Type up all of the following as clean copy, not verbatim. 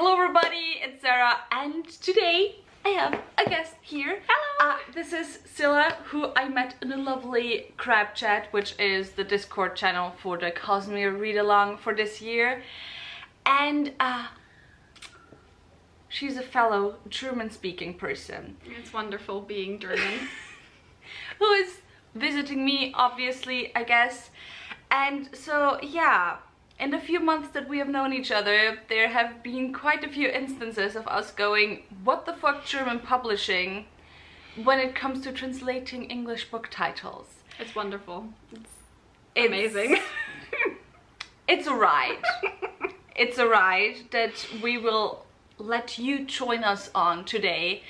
Hello everybody, it's Sarah, and today I have a guest here. Hello! This is Scylla, who I met in a lovely Crab Chat, which is the Discord channel for the Cosmere read-along for this year. And she's a fellow German-speaking person. It's wonderful being German. Who is visiting me, obviously, I guess. And so, yeah. In the few months that we have known each other, there have been quite a few instances of us going, what the fuck German publishing when it comes to translating English book titles. It's wonderful. It's amazing. It's a ride. It's a ride that we will let you join us on today.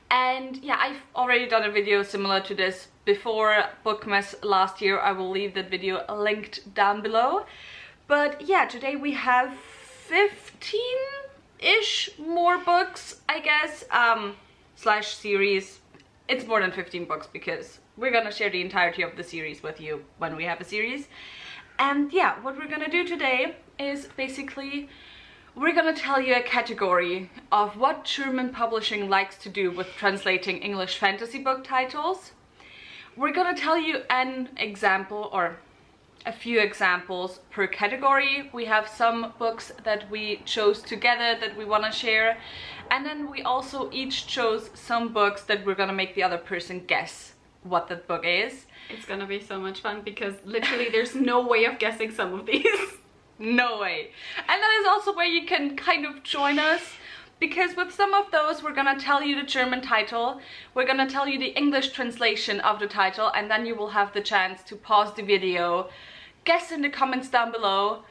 And yeah, I've already done a video similar to this before Bookmess last year. I will leave that video linked down below. But yeah, today we have 15-ish more books, I guess, slash series. It's more than 15 books because we're gonna share the entirety of the series with you when we have a series. And yeah, what we're gonna do today is basically we're gonna tell you a category of what German publishing likes to do with translating English fantasy book titles. We're gonna tell you an example or a few examples per category. We have some books that we chose together that we want to share, and then we also each chose some books that we're gonna make the other person guess what that book is. It's gonna be so much fun because literally there's no way of guessing some of these. No way. And that is also where you can kind of join us, because with some of those we're gonna tell you the German title, we're gonna tell you the English translation of the title, and then you will have the chance to pause the video, guess in the comments down below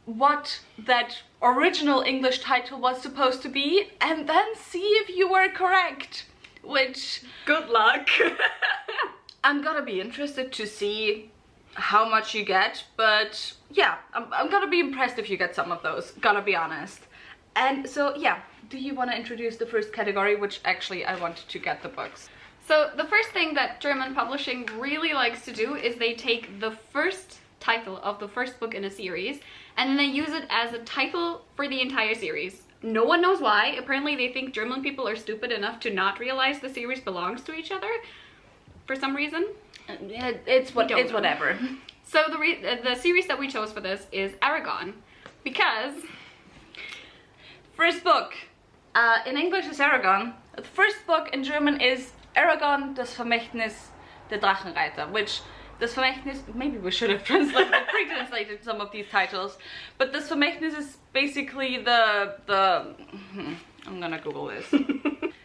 what that original English title was supposed to be, and then see if you were correct, which... Good luck! I'm gonna be interested to see how much you get, but yeah, I'm gonna be impressed if you get some of those, gotta be honest. And so yeah, do you want to introduce the first category, which actually I wanted to get the books. So the first thing that German publishing really likes to do is they take the first title of the first book in a series and then they use it as a title for the entire series. No one knows why. Apparently they think German people are stupid enough to not realize the series belongs to each other for some reason. It's whatever. So the series that we chose for this is Aragon, because first book in English is Aragon. The first book in German is Aragon, das Vermächtnis der Drachenreiter, which das Vermächtnis, maybe we should have pre-translated some of these titles, but das Vermächtnis is basically I'm gonna Google this.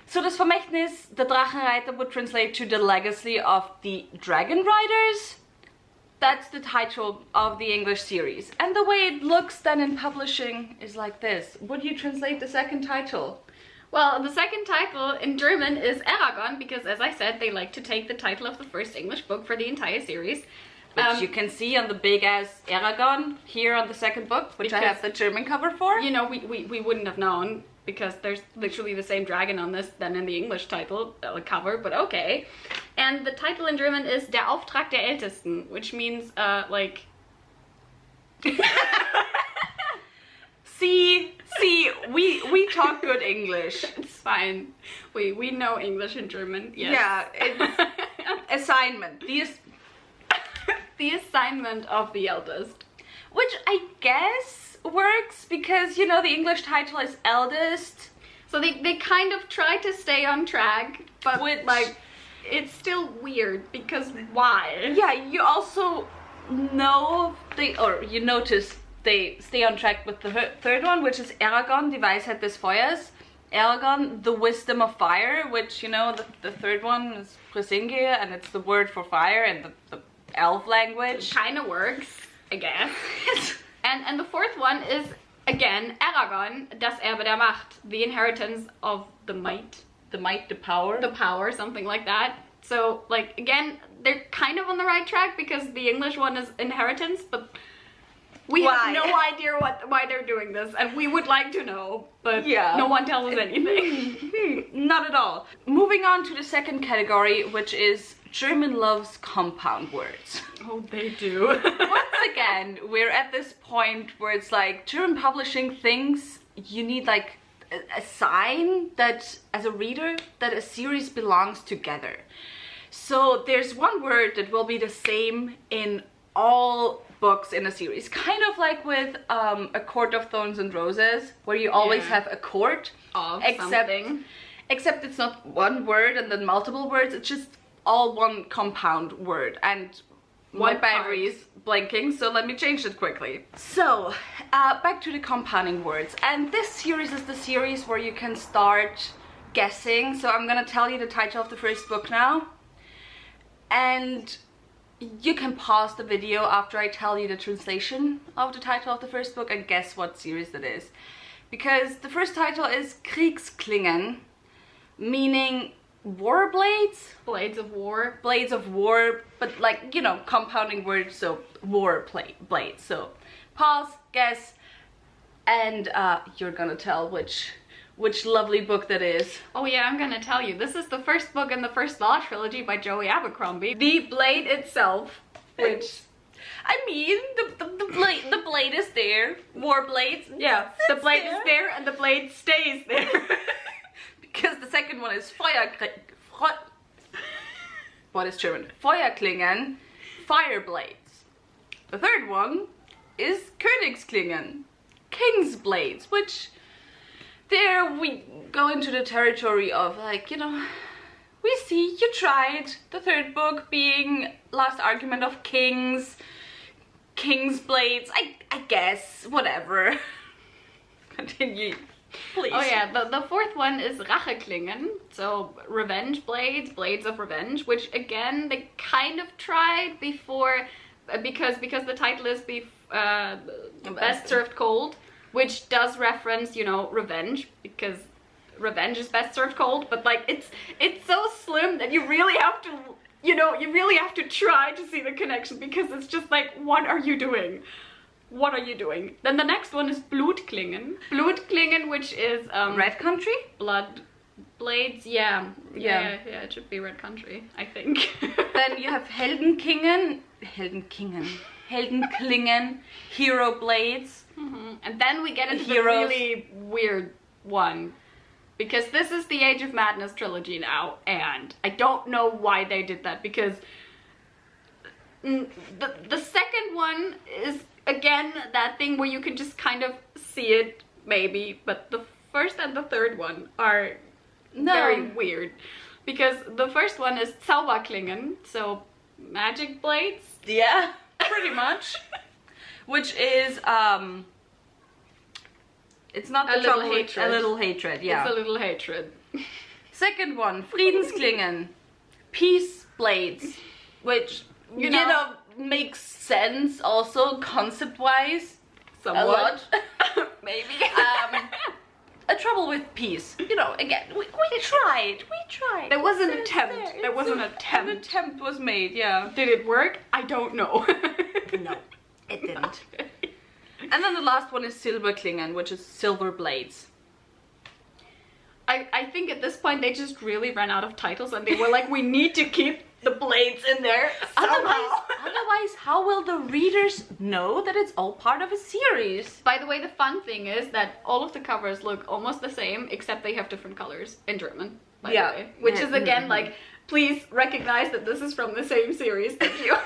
So das Vermächtnis der Drachenreiter would translate to the legacy of the Dragon Riders. That's the title of the English series. And the way it looks then in publishing is like this. Would you translate the second title? Well, the second title in German is Aragon, because as I said, they like to take the title of the first English book for the entire series. Which you can see on the big ass Aragon here on the second book, which I have the German cover for. You know, we wouldn't have known because there's literally the same dragon on this than in the English title cover, but okay. And the title in German is Der Auftrag der Ältesten, which means like... See, we talk good English. It's fine. We know English and German, yes. Yeah, it's assignment. The assignment of the eldest. Which I guess works because, you know, the English title is eldest. So they kind of try to stay on track, but like, it's still weird because why? Yeah, you also know, you notice they stay on track with the third one, which is Aragon, die Weisheit des Feuers. Aragon, the wisdom of fire, which, you know, the third one is Presinge, and it's the word for fire in the elf language. It kind of works, I guess. and the fourth one is, again, Aragon, das Erbe der Macht, the inheritance of the might. The might, the power. The power, something like that. So, like, again, they're kind of on the right track because the English one is inheritance, but we have no idea why they're doing this, and we would like to know, but yeah, no one tells us anything. Not at all. Moving on to the second category, which is German loves compound words. Oh, they do. Once again, we're at this point where it's like German publishing thinks you need like a sign that, as a reader, that a series belongs together. So there's one word that will be the same in all books in a series, kind of like with A Court of Thorns and Roses, where you always have a court of something. Except it's not one word and then multiple words, it's just all one compound word. And my battery is blinking, so let me change it quickly. So, back to the compounding words. And this series is the series where you can start guessing. So I'm gonna tell you the title of the first book now. And you can pause the video after I tell you the translation of the title of the first book and guess what series that is. Because the first title is Kriegsklingen, meaning war blades? Blades of war. Blades of war, but like, you know, compounding words, so war blades. So pause, guess, and you're gonna tell which lovely book that is. Oh yeah, I'm gonna tell you. This is the first book in the First Law trilogy by Joey Abercrombie. The blade itself, which... I mean, the blade is there. War blades. Yeah, the blade is there and the blade stays there. Because the second one is what is German? Feuerklingen, fire blades. The third one is Königsklingen, king's blades, which there we go into the territory of, like, you know, we see you tried. The third book being Last Argument of Kings, king's blades, I guess, whatever. Continue. Please. Oh yeah, the fourth one is Racheklingen, so revenge blades, blades of revenge, which again they kind of tried before, because the title is Best Served Cold, which does reference, you know, revenge, because revenge is best served cold, but like it's so slim that you really have to, you know, you really have to try to see the connection, because it's just like, what are you doing? What are you doing? Then the next one is Blutklingen. Blutklingen, which is Red Country? Blood blades, yeah, it should be Red Country, I think. Then you have Heldenklingen, hero blades. And then we get into the really weird one, because this is the Age of Madness trilogy now, and I don't know why they did that, because the second one is again that thing where you can just kind of see it maybe, but the first and the third one are very weird, because the first one is Zauberklingen, so magic blades. Yeah, pretty much. Which is it's not a little hatred. A little hatred, yeah. It's a little hatred. Second one, Friedensklingen, peace blades, which you know makes sense also concept-wise. Somewhat. A lot. Maybe. A trouble with peace. You know, again, we tried. There was an attempt. There was an attempt. An attempt was made, yeah. Did it work? I don't know. No, it didn't. And then the last one is Silberklingen, which is silver blades. I think at this point they just really ran out of titles and they were like, we need to keep the blades in there somehow. Otherwise, how will the readers know that it's all part of a series? By the way, the fun thing is that all of the covers look almost the same, except they have different colors in German, by the way. Which is again like, please recognize that this is from the same series. Thank you.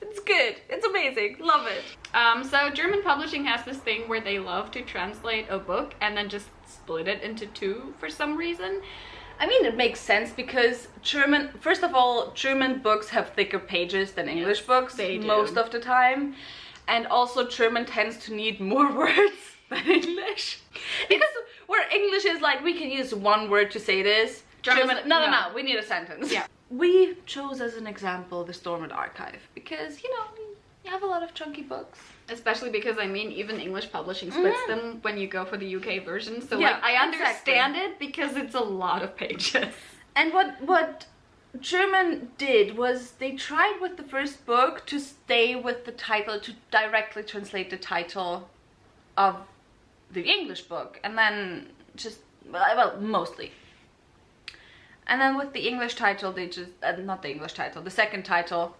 It's good. It's amazing. Love it. So German publishing has this thing where they love to translate a book and then just split it into two for some reason. I mean, it makes sense because first of all, German books have thicker pages than English books most of the time. And also German tends to need more words than English. Because where English is like, we can use one word to say this. German, no, we need a sentence. Yeah. We chose as an example the Stormont Archive because, you know, you have a lot of chunky books. Especially because, I mean, even English publishing splits them when you go for the UK version. So, like, I understand it because it's a lot of pages. And what German did was they tried with the first book to stay with the title, to directly translate the title of the English book. And then just, well, mostly. And then with the English title, they just, not the English title, the second title,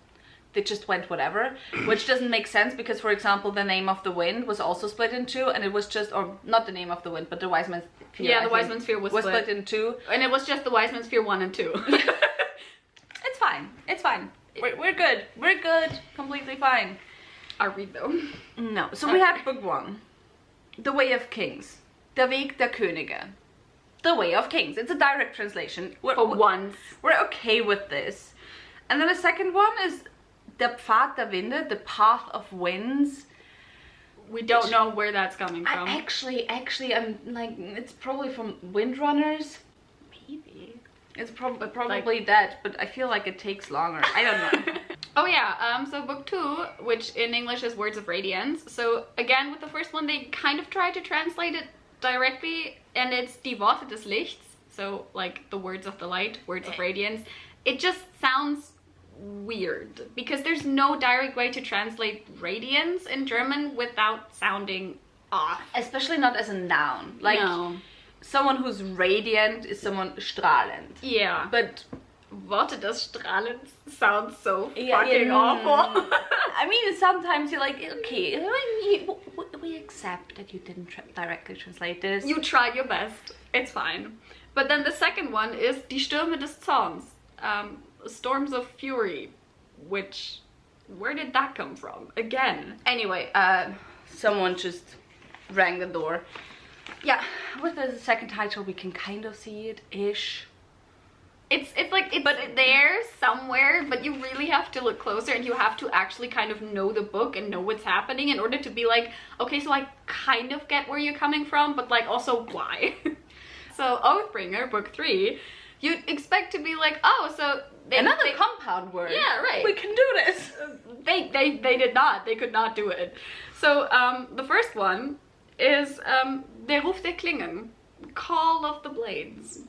they just went whatever, which doesn't make sense because, for example, the name of the wind was also split in two, and it was just, or not the name of the wind, but the Wise Man's Fear. Yeah, the Wise Man's Fear was split in two. And it was just the Wise Man's Fear 1 and 2. It's fine. It's fine. We're good. We're good. Completely fine. Are we though? No. So we have book 1. The Way of Kings. Der Weg der Könige. The Way of Kings. It's a direct translation. For once. We're okay with this. And then the second one is Der Pfad der Winde, the Path of Winds. We don't know where that's coming from. Actually, I'm like, it's probably from Windrunners. Maybe. It's probably that, but I feel like it takes longer. I don't know. Oh yeah, so book 2, which in English is Words of Radiance. So again, with the first one, they kind of tried to translate it directly, and it's Die Worte des Lichts. So like the words of the light, words of radiance. It just sounds weird because there's no direct way to translate radiance in German without sounding off. Especially not as a noun. Like, no. Someone who's radiant is someone strahlend. Yeah. But Worte des Strahlens sounds so fucking awful. I mean, sometimes you're like, okay, we accept that you didn't directly translate this. You tried your best. It's fine. But then the second one is Die Stürme des Zorns. Storms of Fury, which, where did that come from? Again. Anyway, someone just rang the door. Yeah, with the second title we can kind of see it ish. It's there somewhere, but you really have to look closer, and you have to actually kind of know the book and know what's happening in order to be like, okay, so I kind of get where you're coming from, but like also why. So Oathbringer, book 3, you'd expect to be like, oh, so another compound word. Yeah, right. We can do this. They did not. They could not do it. So the first one is Der Ruf der Klingen, Call of the Blades.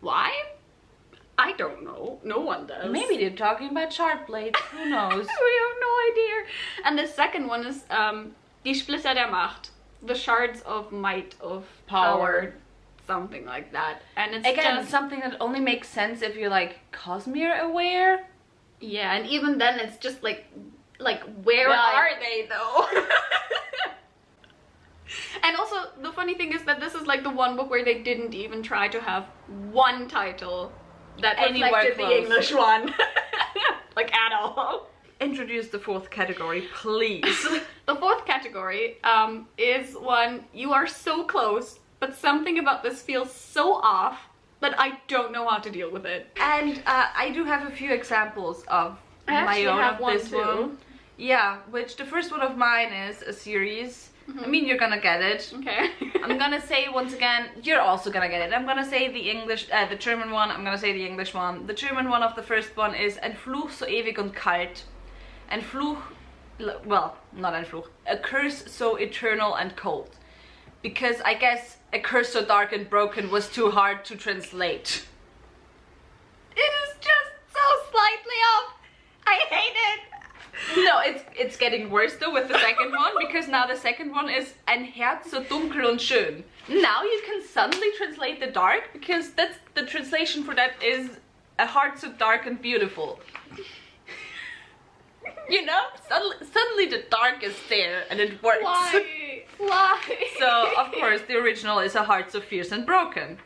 Why? I don't know. No one does. Maybe they're talking about sharp blades. Who knows? We have no idea. And the second one is Die Splitter der Macht, the shards of might, of power. Something like that. And it's again just something that only makes sense if you're like Cosmere aware. Yeah, and even then it's just like where are they though? And also the funny thing is that this is like the one book where they didn't even try to have one title that reflected the English one. Like at all. Introduce the fourth category, please. The fourth category is one you are so close, but something about this feels so off that I don't know how to deal with it. And I do have a few examples of my own of this one. Yeah, which the first one of mine is a series. I mean, you're gonna get it. Okay. I'm gonna say once again, you're also gonna get it. I'm gonna say the German one, I'm gonna say the English one. The German one of the first one is Ein Fluch so ewig und kalt. Ein Fluch, well, not ein Fluch, a curse so eternal and cold. Because I guess a curse so dark and broken was too hard to translate. It is just so slightly off. I hate it. No, it's getting worse though with the second one, because now the second one is Ein Herz so dunkel und schön. Now you can suddenly translate the dark, because that's the translation for that is a heart so dark and beautiful. You know, suddenly the dark is there and it works. Why? Why? So of course the original is a heart so fierce and broken.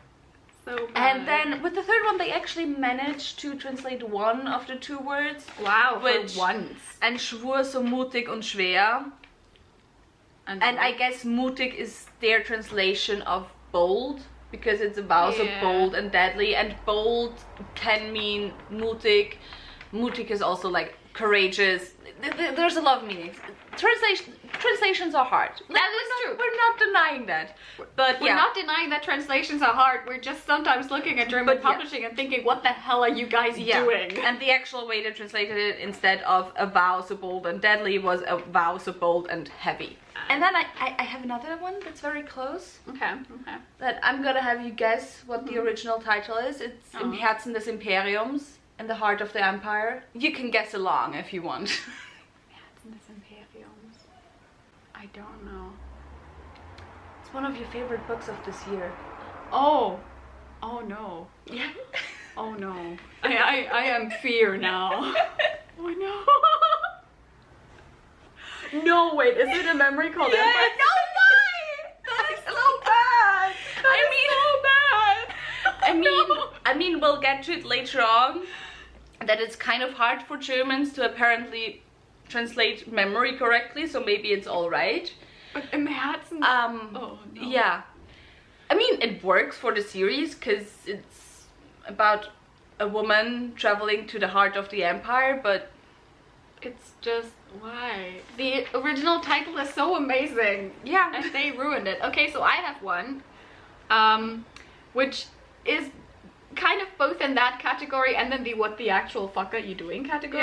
So bad. And then with the third one they actually managed to translate one of the two words. Wow, which, for once. Ein Schwur so mutig und schwer. And I guess mutig is their translation of bold, because it's a vow so bold and deadly, and bold can mean mutig. Mutig is also like courageous. There's a lot of meanings. Translations are hard. That is true. We're not denying that. But we're not denying that translations are hard. We're just sometimes looking at German publishing and thinking, what the hell are you guys doing? And the actual way they translated it, instead of a vow so bold and deadly, was a vow so bold and heavy. And then I have another one that's very close. Okay. That I'm gonna have you guess what the original title is. It's Im Herzen des Imperiums, in the heart of the empire. You can guess along if you want. Herzen des Imperiums. I don't know. It's one of your favorite books of this year. Oh no. Yeah. Oh no. I am fear now. Oh no. No, wait, is it a memory called Yes. Empire? No, why? That is so bad. I mean, we'll get to it later on, that it's kind of hard for Germans to apparently translate memory correctly, so maybe it's all right. But im Herzen. Oh no. Yeah. I mean, it works for the series because it's about a woman traveling to the heart of the empire, but It's just, why? The original title is so amazing. yeah. And they ruined it. Okay, so I have one, which is kind of both in that category and then the what the actual fuck are you doing category.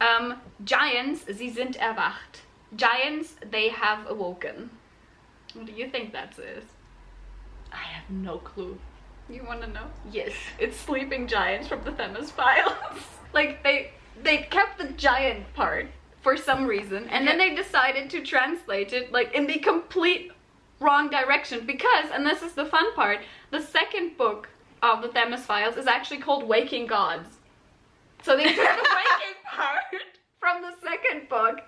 Yeah. Giants, sie sind erwacht. Giants, they have awoken. What do you think that is? I have no clue. You want to know? Yes. It's sleeping giants from the Themis Files. Like they kept the giant part for some reason, and then they decided to translate it like in the complete wrong direction because, and this is the fun part, the second book of the Themis Files is actually called Waking Gods. So they took the waking part from the second book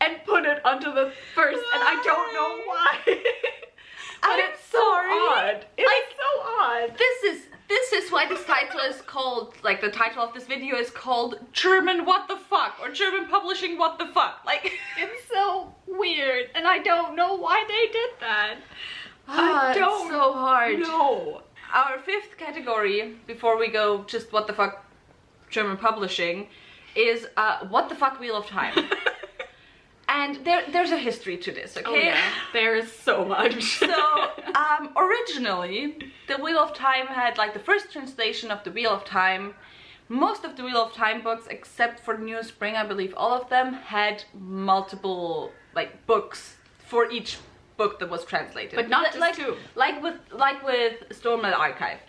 and put it onto the first, and I don't know why. But I'm it's so sorry. odd. It's so odd. This is why this title is called, like the title of this video is called German What the Fuck, or German Publishing What the Fuck. Like, It's so weird, and I don't know why they did that. I it's don't so hard. know. Our fifth category, before we go just what the fuck German publishing, is what the fuck Wheel of Time. And there's a history to this, okay? Oh yeah, there is so much. So, originally, the Wheel of Time had, like, the first translation of the Wheel of Time. Most of the Wheel of Time books, except for New Spring, I believe all of them, had multiple, like, books for each book that was translated. But not just like, two. Like with Stormlight Archive.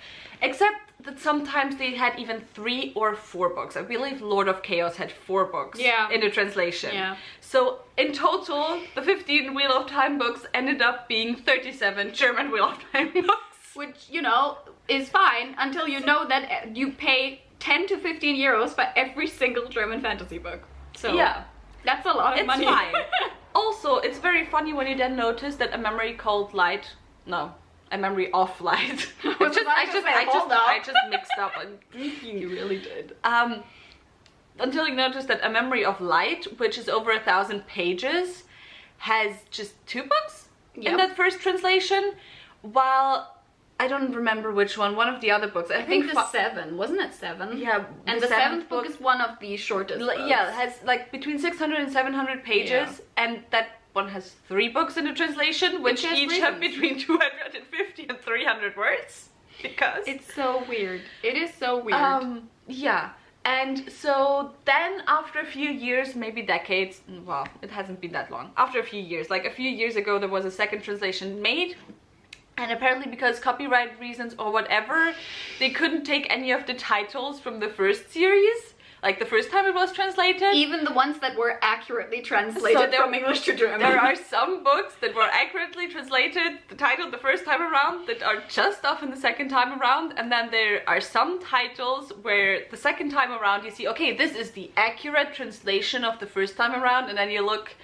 Except that sometimes they had even 3 or 4 books. I believe Lord of Chaos had 4 books in the translation. Yeah. So in total, the 15 Wheel of Time books ended up being 37 German Wheel of Time books. Which, you know, is fine until you know that you pay 10 to 15 euros for every single German fantasy book. So yeah, that's a lot of it's money. fine. Also, it's very funny when you then notice that A Memory Called Light, no, A Memory of Light. I just mixed up. You really did. Until you notice that A Memory of Light, which is over 1,000 pages, has just 2 books in that first translation, while I don't remember which one of the other books. I think the 7, wasn't it 7? Yeah, and the 7th book is one of the shortest books. Yeah, it has like between 600 and 700 pages, and that one has 3 books in the translation, which each have between 250 and 300 words. Because it's so weird. It is so weird. Yeah. And so then after a few years, maybe decades, well, it hasn't been that long. After a few years, like a few years ago, there was a second translation made. And apparently because copyright reasons or whatever, they couldn't take any of the titles from the first series. Like the first time it was translated. Even the ones that were accurately translated from English to German. There are some books that were accurately translated, the title the first time around, that are just off in the second time around. And then there are some titles where the second time around you see, okay, this is the accurate translation of the first time around. And then you look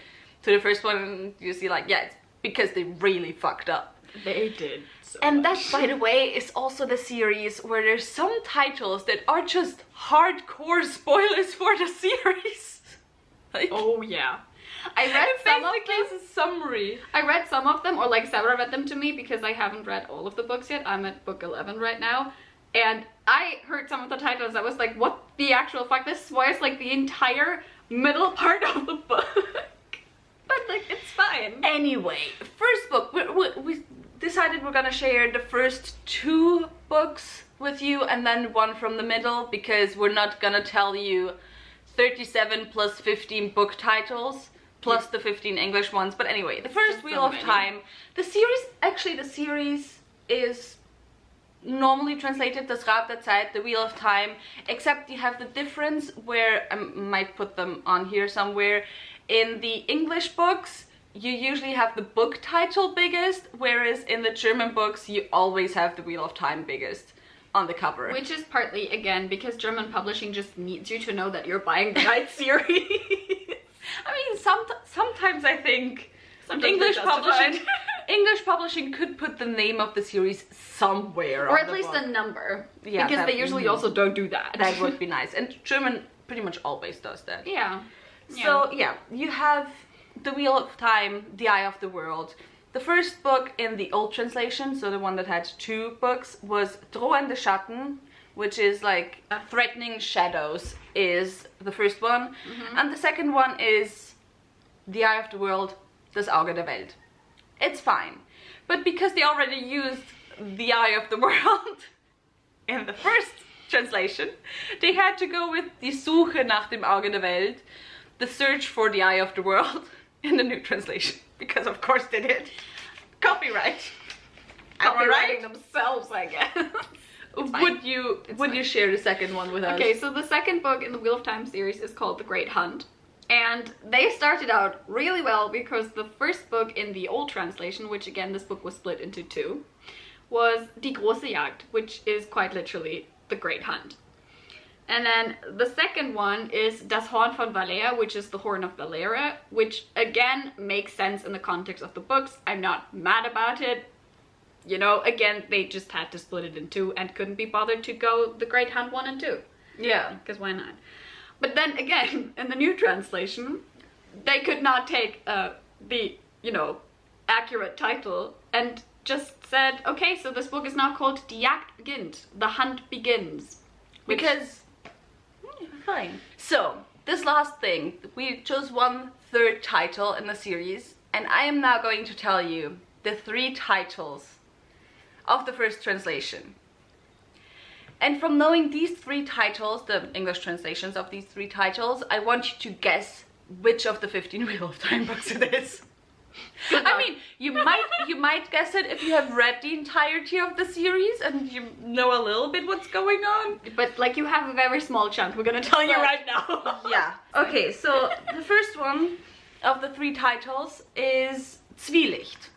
to the first one and you see like, yeah, it's because they really fucked up. They did. And that, by the way, is also the series where there's some titles that are just hardcore spoilers for the series. Like, oh yeah. I read some of them. It's a summary. I read some of them, or like Sarah read them to me because I haven't read all of the books yet. I'm at book 11 right now. And I heard some of the titles. I was like, what the actual fuck? This spoils like the entire middle part of the book. But like, it's fine. Anyway, first book. We decided we're gonna share the first 2 books with you and then one from the middle, because we're not gonna tell you 37 plus 15 book titles plus the 15 English ones. But anyway, the first Wheel of Time. The series is normally translated Das Rad der Zeit, the Wheel of Time, except you have the difference where, I might put them on here somewhere, in the English books you usually have the book title biggest, whereas in the German books you always have the Wheel of Time biggest. on the cover. Which is partly, again, because German publishing just needs you to know that you're buying the right series. I mean, sometimes I think Sometimes English publishing could put the name of the series somewhere, or on at the least book. a number. Yeah, because they usually also don't do that. That would be nice, and German pretty much always does that. Yeah. So yeah, you have The Wheel of Time, The Eye of the World. The first book in the old translation, so the one that had 2 books, was Drohende Schatten, which is like Threatening Shadows is the first one. And the second one is The Eye of the World, Das Auge der Welt. It's fine. But because they already used The Eye of the World in the first translation, they had to go with Die Suche nach dem Auge der Welt, The Search for the Eye of the World, in the new translation. Because of course they did. Copyright. Am I right? Copywriting themselves, I guess. Would you share the second one with us? Okay, so the second book in the Wheel of Time series is called The Great Hunt. And they started out really well because the first book in the old translation, which again this book was split into 2, was Die große Jagd, which is quite literally The Great Hunt. And then the second one is Das Horn von Valera, which is the Horn of Valera, which again makes sense in the context of the books. I'm not mad about it. You know, again, they just had to split it in 2 and couldn't be bothered to go The Great Hunt 1 and 2. Yeah. Because why not? But then again, in the new translation, they could not take the, accurate title and just said, okay, so this book is now called Die Jagd beginnt, The Hunt Begins. Because, fine. So, this last thing, we chose 1/3 title in the series, and I am now going to tell you the 3 titles of the first translation. And from knowing these 3 titles, the English translations of these 3 titles, I want you to guess which of the 15 Wheel of Time books it is. I mean, you might guess it if you have read the entirety of the series and you know a little bit what's going on. But like you have a very small chance, we're gonna tell you right now. Yeah. Okay, so the first one of the 3 titles is Zwielicht,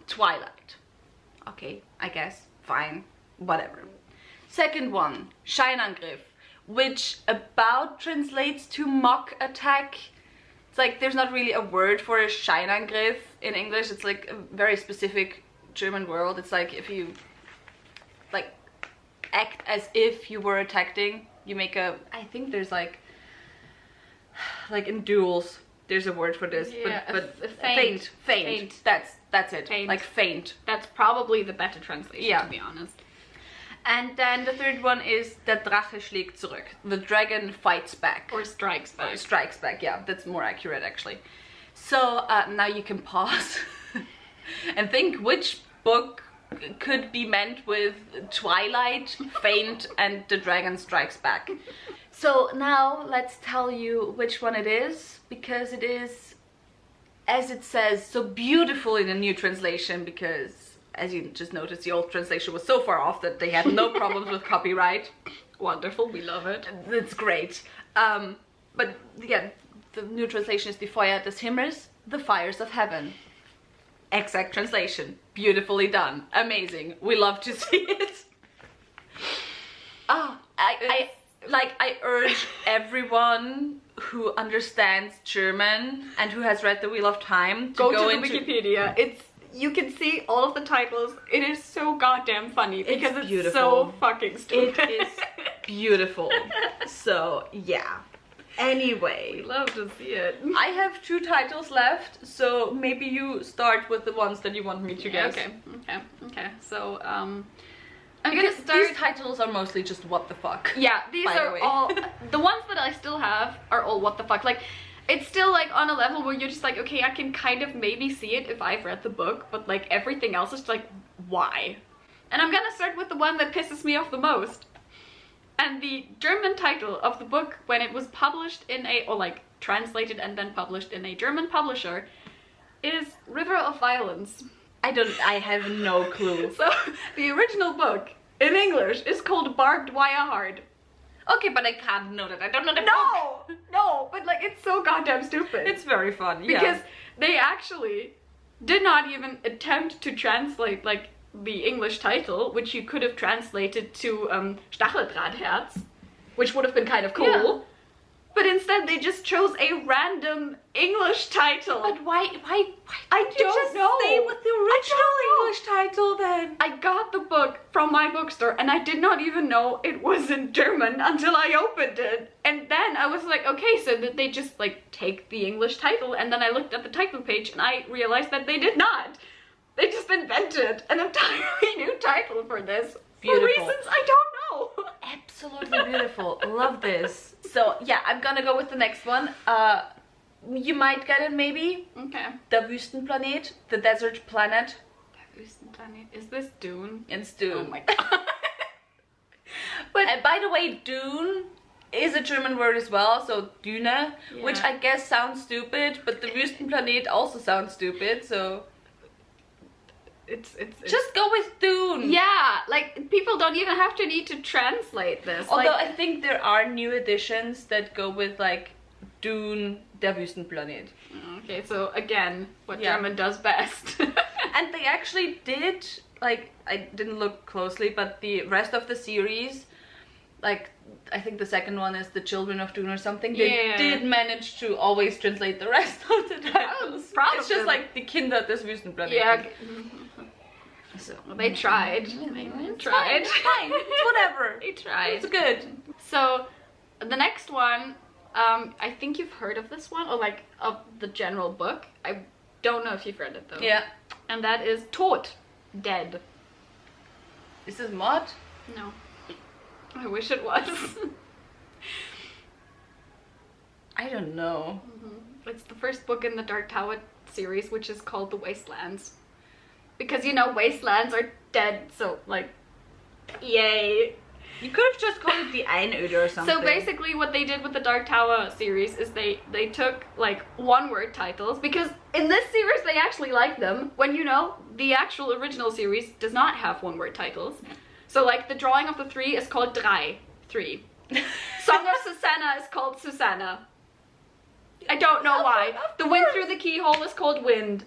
Twilight. Okay, I guess, fine, whatever. Second one, Scheinangriff, which about translates to mock attack. It's like there's not really a word for a Scheinangriff in English. It's like a very specific German word. It's like if you like act as if you were attacking, you make a, I think there's like in duels there's a word for this, Yeah, but a feint. Feint. That's it. Feint. Like feint. That's probably the better translation, Yeah. to be honest. And then the third one is Der Drache schlägt zurück. The dragon fights back. Or strikes back. Or strikes back, yeah, that's more accurate actually. So now you can pause and think which book could be meant with Twilight, Feint, and The Dragon Strikes Back. So now let's tell you which one it is, because it is, as it says so beautiful in the new translation, because as you just noticed, the old translation was so far off that they had no problems with copyright. Wonderful, we love it. It's great. But yeah, the new translation is Die Feuer des Himmels, The Fires of Heaven. Exact translation. Beautifully done. Amazing. We love to see it. I urge everyone who understands German and who has read The Wheel of Time to go into the Wikipedia. You can see all of the titles. It is so goddamn funny because it's beautiful. so fucking stupid. It is beautiful. So yeah. Anyway, Love to see it. I have 2 titles left, so maybe you start with the ones that you want me to guess. Okay. So I'm Because gonna start. these titles are mostly just what the fuck. Yeah, these by the are way. all the ones that I still have are all what the fuck. Like, it's still like on a level where you're just like, okay, I can kind of maybe see it if I've read the book, but like everything else is like, why? And I'm gonna start with the one that pisses me off the most. And the German title of the book, when it was published translated and then published in a German publisher, is River of Violence. I have no clue. So, the original book in English is called Barbed Wire Hard. Okay, but I can't know that. I don't know the book. No, but like it's so goddamn stupid. It's very fun, yeah. Because they actually did not even attempt to translate like the English title, which you could have translated to Stacheldrahtherz, which would have been kind of cool. Yeah. But instead, they just chose a random English title. But why I did you don't just know. stay with the original English title then? I got the book from my bookstore and I did not even know it was in German until I opened it. And then I was like, okay, so did they just like take the English title? And then I looked at the title page and I realized that they did not. They just invented an entirely new title for this. Beautiful. For reasons I don't know. Absolutely beautiful. Love this. So yeah, I'm gonna go with the next one. You might get it maybe. Okay. Der Wüstenplanet, the desert planet. Der Wüstenplanet. Is this Dune? It's Dune. Oh my god. But and by the way, Dune is a German word as well, so Dune, which I guess sounds stupid, but the Wüstenplanet also sounds stupid, so it's just go with Dune. yeah, like people don't even have to need to translate this. Although like, I think there are new editions that go with like Dune, der Wüstenplanet. okay, so again, what German does best. And they actually did, like, I didn't look closely, but the rest of the series, like, I think the second one is The Children of Dune or something, they did manage to always translate the rest of the titles. It's just like the Kinder des Wüstenplanet. Yeah. So They tried. They tried. It's fine. It's whatever. They tried. It's good. So, the next one, I think you've heard of this one, or like of the general book. I don't know if you've read it though. Yeah. And that is Tod, Dead. Is this mod? No. I wish it was. I don't know. It's the first book in the Dark Tower series, which is called The Wastelands. Because, you know, wastelands are dead, so, like, yay. You could have just called it the Einöde or something. So basically what they did with the Dark Tower series is they took, like, one-word titles, because in this series they actually like them, when, you know, the actual original series does not have one-word titles. So, like, the Drawing of the Three is called Drei, 3. Song of Susanna is called Susanna. I don't know why. The Wind Through the Keyhole is called Wind.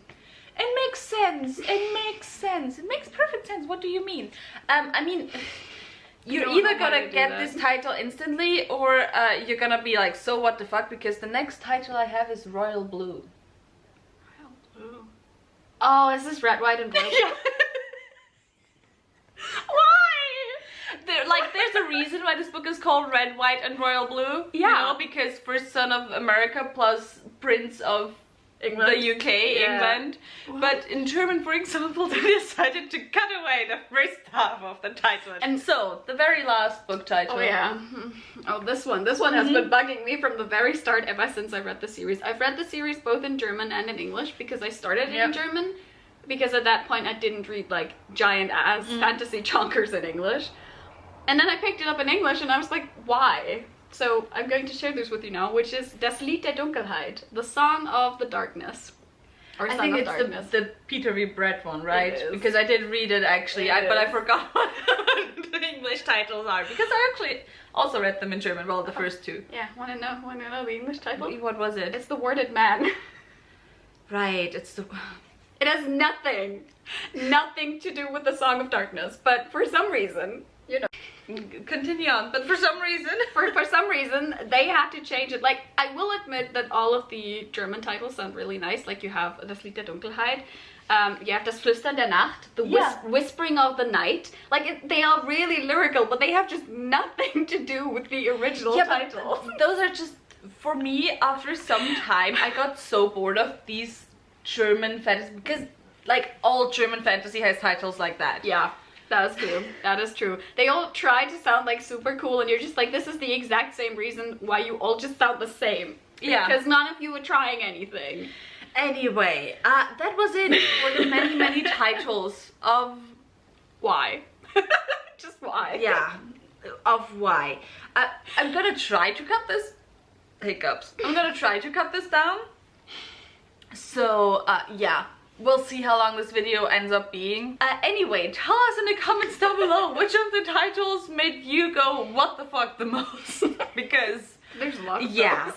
It makes sense. It makes sense. It makes perfect sense. What do you mean? I mean, you're either gonna get this title instantly, or you're gonna be like, so what the fuck? Because the next title I have is Royal Blue. Royal Blue. Oh, is this Red, White, and Blue? Yeah. Why? There's a reason why this book is called Red, White, and Royal Blue. Yeah. You know, because first son of America plus Prince of England. The UK, England. What? But in German, for example, they decided to cut away the first half of the title. And so, the very last book title. Oh yeah. Oh, this one has been bugging me from the very start ever since I read the series. I've read the series both in German and in English because I started it in German. Because at that point I didn't read like giant ass fantasy chonkers in English. And then I picked it up in English and I was like, why? So I'm going to share this with you now, which is Das Lied der Dunkelheit, the Song of the Darkness. Or I Song think of it's Darkness. the Peter V. Brett one, right? It is. Because I did read it actually, It but I is. forgot what the English titles are. Because I actually also read them in German, well, the first two. Yeah, wanna know the English title? What was it? It's The Worded Man. Right, it's the... It has nothing to do with the Song of Darkness, but for some reason, you know. Continue on, but for some reason... For some reason, they had to change it. Like, I will admit that all of the German titles sound really nice. Like, you have Das Lied der Dunkelheit, you have Das Flüstern der Nacht, the whispering of the night. Like, they are really lyrical, but they have just nothing to do with the original title. Those are just... For me, after some time, I got so bored of these German fantasy, because, like, all German fantasy has titles like that. Yeah. That is true. That is true. They all try to sound like super cool and you're just like, this is the exact same reason why you all just sound the same. Yeah. Because none of you were trying anything. Anyway, that was it for the many titles of... Why? Just why? Yeah, of why. I'm gonna try to cut this... Hiccups. I'm gonna try to cut this down. So, yeah. We'll see how long this video ends up being. Anyway, tell us in the comments down below which of the titles made you go, what the fuck, the most? Because... There's a lot of those.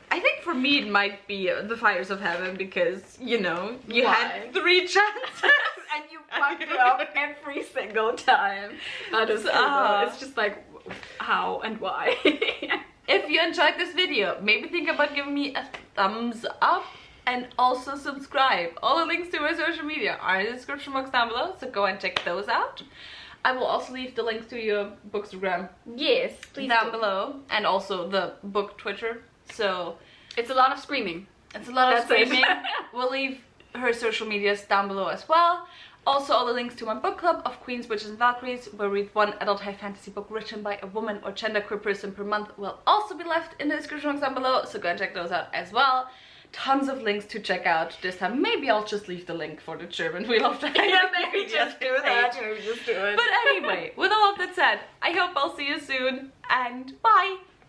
I think for me it might be The Fires of Heaven because, you know, you had 3 chances and you fucked up every single time. That is it's just like, how and why? If you enjoyed this video, maybe think about giving me a thumbs up and also subscribe. All the links to my social media are in the description box down below, so go and check those out. I will also leave the links to your Bookstagram Please down below, and also the book Twitter. So it's a lot of screaming. It's a lot of That's it. screaming. We'll leave her social medias down below as well. Also, all the links to my book club of Queens, Witches and Valkyries, where we read one adult high fantasy book written by a woman or genderqueer person per month, will also be left in the description box down below, so go and check those out as well. Tons of links to check out this time. Maybe I'll just leave the link for the German Wheel of Time. Yeah, maybe just do that. Maybe just do it. But anyway, with all of that said, I hope I'll see you soon, and bye!